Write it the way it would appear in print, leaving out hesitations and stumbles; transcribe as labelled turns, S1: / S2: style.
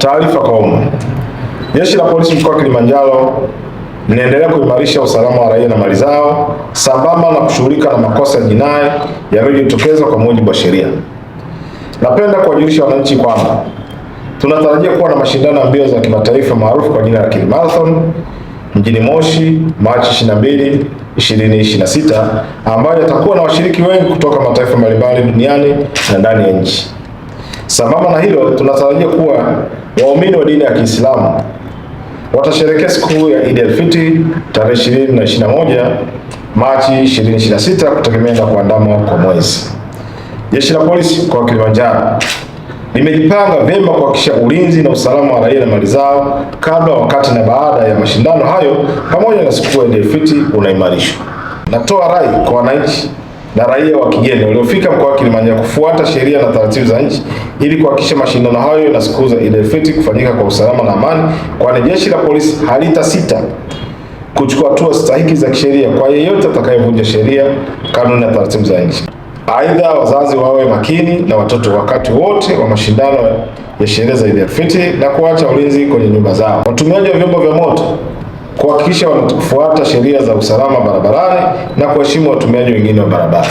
S1: Taarifa kwa umma. Jeshi la Polisi mkoa wa Kilimanjaro linaendelea kuimarisha usalama wa raia na mali zao sambamba na kushughulika na makosa ya jinai yanayojitokeza kwa mujibu wa sheria. Napenda kuwajulisha wananchi kwamba tunatarajia kuwa na mashindano ya mbio za kimataifa maarufu kwa jina la Kilimarathon mjini Moshi Machi 22, 2026 ambayo yatakuwa na washiriki wengi kutoka mataifa mbalimbali duniani na ndani ya nchi. Sambamba na hilo, tunatarajia kuwa waumini wa dini ya Kiislamu watasherehekea siku ya Eid al-Fitr tarehe 20 na 21 Machi 2026 kutegemea na kuandama kwa mwezi. Jeshi la Polisi mkoa wa Kilimanjaro limejipanga vyema kuhakikisha ulinzi na usalama wa raia na mali zao kabla, wakati na baada ya mashindano hayo pamoja na siku ya Eid al-Fitr unaimarishwa. Natoa rai kwa wananchi na raia wa kigeni waliofika mkoa wa Kilimanjaro kufuata sheria na taratibu za nchi ili kuhakikisha mashindano hayo na siku za Eid al-Fitr kufanyika kwa usalama na amani, kwani jeshi la polisi halitasita kuchukua hatua stahiki za kisheria kwa yeyote atakayevunja sheria, kanuni na taratibu za nchi. Aidha, wazazi wawe makini na watoto wakati wote wa mashindano ya sherehe za Eid al-Fitr na kuacha ulinzi kwenye nyumba zao. Watumiaji wa vyombo vya moto kuhakikisha wanafuata sheria za usalama barabarani na kuheshimu watumiaji wengine wa barabara.